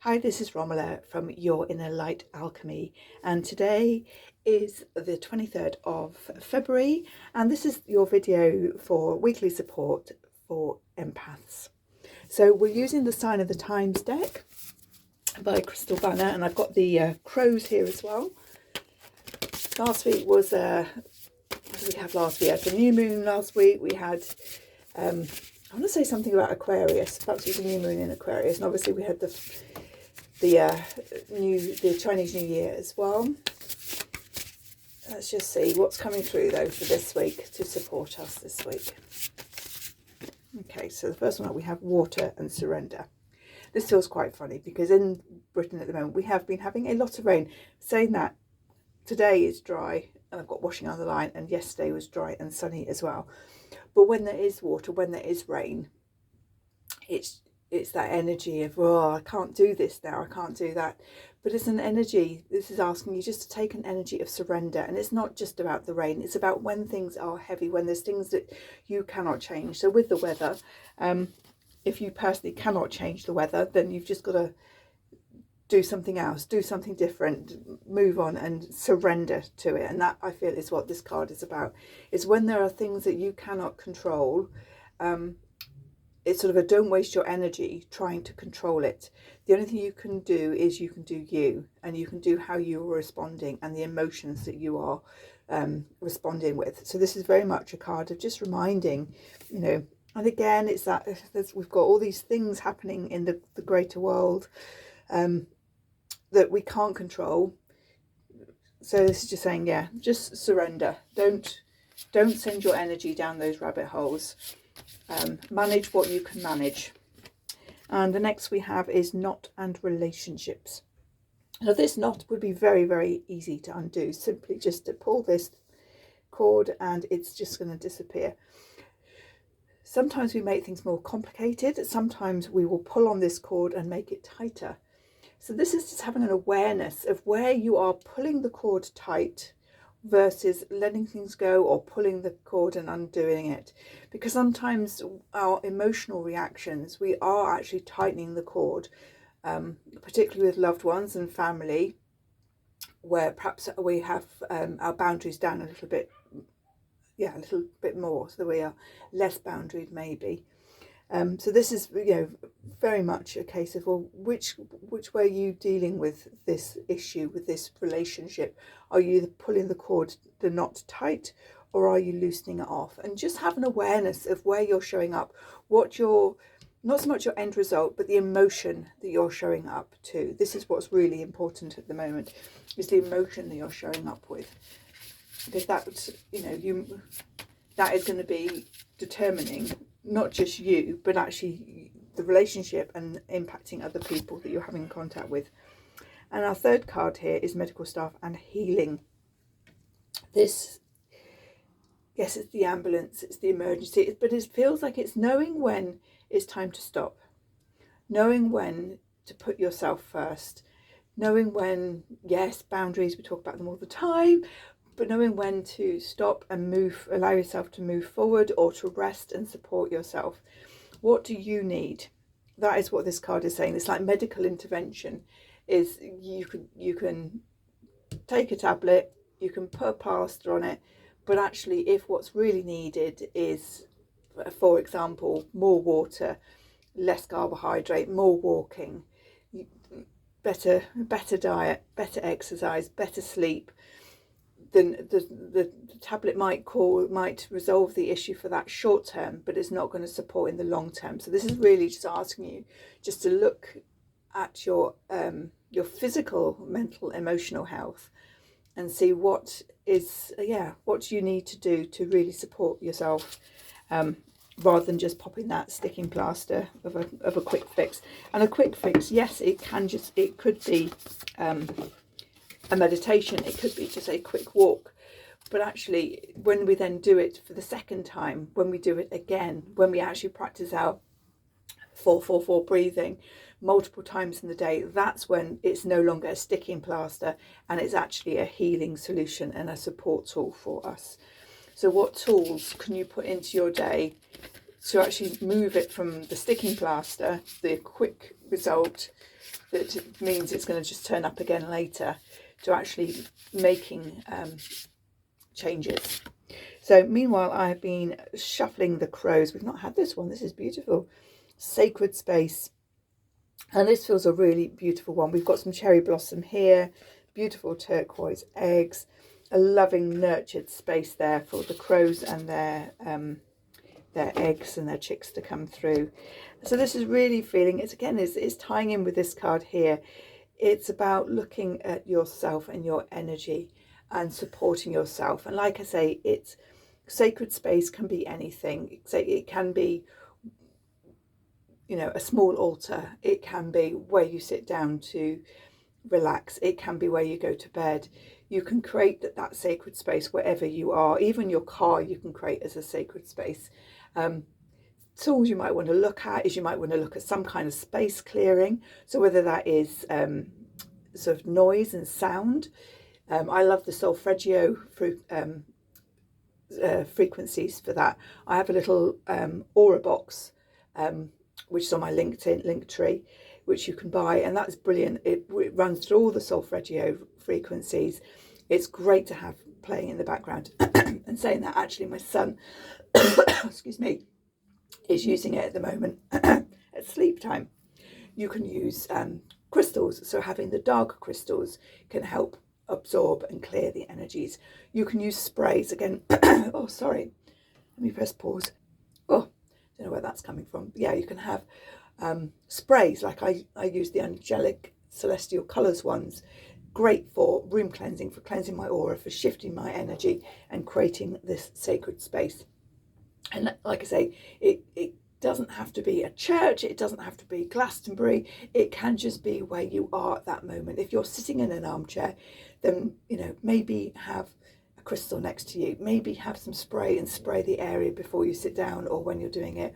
Hi, this is Romella from Your Inner Light Alchemy, and today is the 23rd of February, and this is your video for weekly support for empaths. So we're using the Sign of the Times deck by Crystal Banner, and I've got the crows here as well. Last week was, what did we have last week? We had the new moon last week. We had, I want to say something about Aquarius. Perhaps it was a new moon in Aquarius, and obviously we had the Chinese New Year as well. Let's just see what's coming through though for this week to support us this week. Okay, so the first one up we have water and surrender. This feels quite funny because in Britain at the moment we have been having a lot of rain. Saying that, today is dry and I've got washing on the line, and yesterday was dry and sunny as well. But when there is water, when there is rain, it's that energy of, oh, I can't do this now, I can't do that. But it's an energy, this is asking you just to take an energy of surrender. And it's not just about the rain, it's about when things are heavy, when there's things that you cannot change. So with the weather, if you personally cannot change the weather, then you've just got to do something else, do something different, move on and surrender to it. And that, I feel, is what this card is about. Is when there are things that you cannot control, it's sort of a don't waste your energy trying to control it. The only thing you can do is you can do you, and you can do how you are responding and the emotions that you are responding with. So this is very much a card of just reminding, you know, and again, it's that we've got all these things happening in the greater world that we can't control. So this is just saying, yeah, just surrender. Don't send your energy down those rabbit holes. Manage what you can manage. And the next we have is knot and relationships. Now this knot would be very, very easy to undo. Simply just to pull this cord and it's just going to disappear. Sometimes we make things more complicated. Sometimes we will pull on this cord and make it tighter. So this is just having an awareness of where you are pulling the cord tight versus letting things go or pulling the cord and undoing it. Because sometimes our emotional reactions, we are actually tightening the cord, particularly with loved ones and family, where perhaps we have our boundaries down a little bit, a little bit more, so that we are less boundaried maybe. So this is, you know, very much a case of, well, which way are you dealing with this issue, with this relationship? Are you pulling the cord, the knot tight, or are you loosening it off? And just have an awareness of where you're showing up, what your, not so much your end result, but the emotion that you're showing up to. This is what's really important at the moment, is the emotion that you're showing up with. Because that, you know, that is going to be determining not just you, but actually the relationship and impacting other people that you're having contact with. And our third card here is medical staff and healing. This, yes, it's the ambulance, it's the emergency, but it feels like it's knowing when it's time to stop, knowing when to put yourself first, knowing when, yes, boundaries, we talk about them all the time, but knowing when to stop and move, allow yourself to move forward or to rest and support yourself. What do you need? That is what this card is saying. It's like medical intervention. Is you can take a tablet, you can put a plaster on it, but actually if what's really needed is, for example, more water, less carbohydrate, more walking, better diet, better exercise, better sleep, then the tablet might resolve the issue for that short term, but it's not going to support in the long term. So this is really just asking you just to look at your physical, mental, emotional health and see what is, what you need to do to really support yourself, rather than just popping that sticking plaster of a quick fix. And a quick fix, yes, it could be a meditation, it could be just a quick walk, but actually when we then do it for the second time, when we do it again, when we actually practice our 4-4-4 breathing multiple times in the day, that's when it's no longer a sticking plaster and it's actually a healing solution and a support tool for us. So what tools can you put into your day to actually move it from the sticking plaster, the quick result that means it's going to just turn up again later, to actually making changes. So meanwhile, I have been shuffling the crows. We've not had this one. This is beautiful. Sacred Space. And this feels a really beautiful one. We've got some cherry blossom here, beautiful turquoise eggs, a loving nurtured space there for the crows and their eggs and their chicks to come through. So this is really feeling, it's tying in with this card here. It's about looking at yourself and your energy and supporting yourself. And like I say, it's sacred space can be anything. It can be, a small altar. It can be where you sit down to relax. It can be where you go to bed. You can create that sacred space wherever you are. Even your car you can create as a sacred space. Tools you might want to look at is you might want to look at some kind of space clearing. So whether that is sort of noise and sound. I love the solfeggio frequencies for that. I have a little aura box which is on my LinkedIn link tree, which you can buy, and that's brilliant. It runs through all the solfeggio frequencies. It's great to have playing in the background. And saying that, actually my son excuse me, is using it at the moment at sleep time. You can use crystals, so having the dark crystals can help absorb and clear the energies. You can use sprays again. Oh, sorry, let me press pause. Oh, don't know where that's coming from. Yeah, you can have sprays, like I use the angelic celestial colours ones. Great for room cleansing, for cleansing my aura, for shifting my energy and creating this sacred space. And like I say, it doesn't have to be a church, it doesn't have to be Glastonbury, it can just be where you are at that moment. If you're sitting in an armchair, then maybe have a crystal next to you, maybe have some spray and spray the area before you sit down or when you're doing it.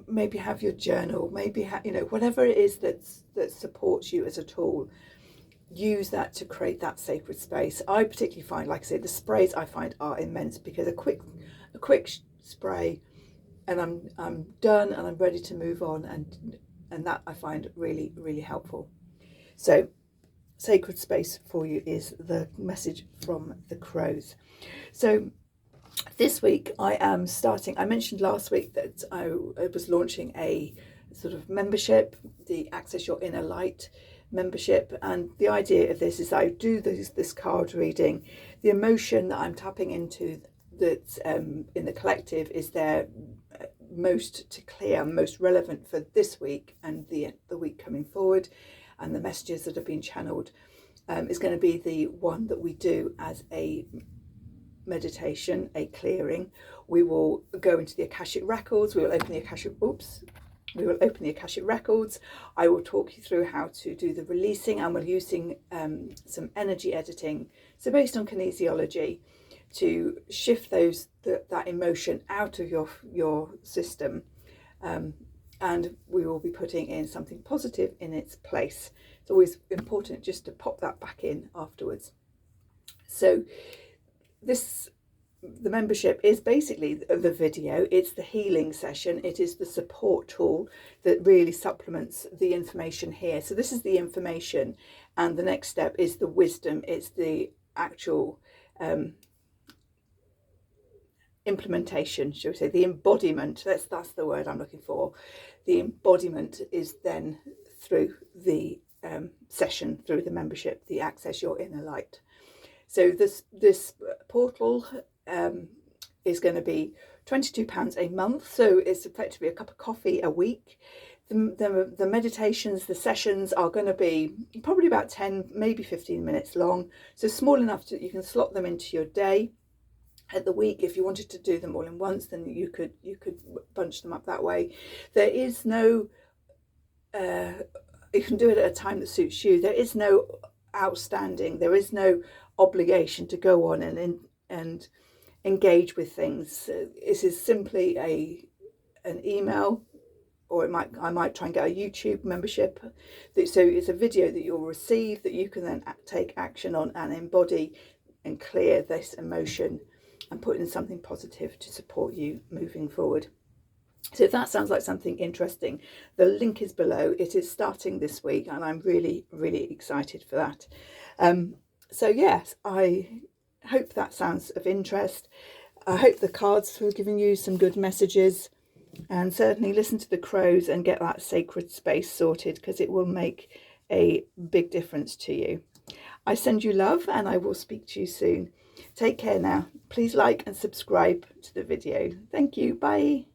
Maybe have your journal, maybe whatever it is that supports you as a tool. Use that to create that sacred space. I particularly find, like I say, the sprays I find are immense, because a quick spray and I'm done and I'm ready to move on, and that I find really, really helpful. So sacred space for you is the message from the crows. So this week I am starting, I mentioned last week that I was launching a sort of membership, the Access Your Inner Light membership, and the idea of this is I do this card reading. The emotion that I'm tapping into that's in the collective is there most clear, most relevant for this week and the week coming forward, and the messages that have been channeled is going to be the one that we do as a meditation, a clearing. We will go into the Akashic records. We will open the Akashic records. I will talk you through how to do the releasing, and we're using some energy editing, so based on kinesiology, to shift that emotion out of your system, and we will be putting in something positive in its place. It's always important just to pop that back in afterwards. So the membership is basically the video, it's the healing session, it is the support tool that really supplements the information here. So this is the information, and the next step is the wisdom, it's the actual implementation, shall we say, the embodiment. That's the word I'm looking for. The embodiment is then through the session, through the membership, the Access Your Inner Light. So this portal is going to be £22 a month, so it's effectively a cup of coffee a week. The meditations, the sessions are going to be probably about 10, maybe 15 minutes long, so small enough that you can slot them into your day at the week. If you wanted to do them all in once, then you could bunch them up that way. There is no you can do it at a time that suits you. There is no outstanding, there is no obligation to go on and engage with things. This is simply an email, or I might try and get a YouTube membership. So it's a video that you'll receive that you can then take action on and embody and clear this emotion and put in something positive to support you moving forward. So if that sounds like something interesting, the link is below. It is starting this week and I'm really, really excited for that. So yes, I hope that sounds of interest. I hope the cards have given you some good messages, and certainly listen to the crows and get that sacred space sorted, because it will make a big difference to you. I send you love and I will speak to you soon. Take care now. Please like and subscribe to the video. Thank you. Bye.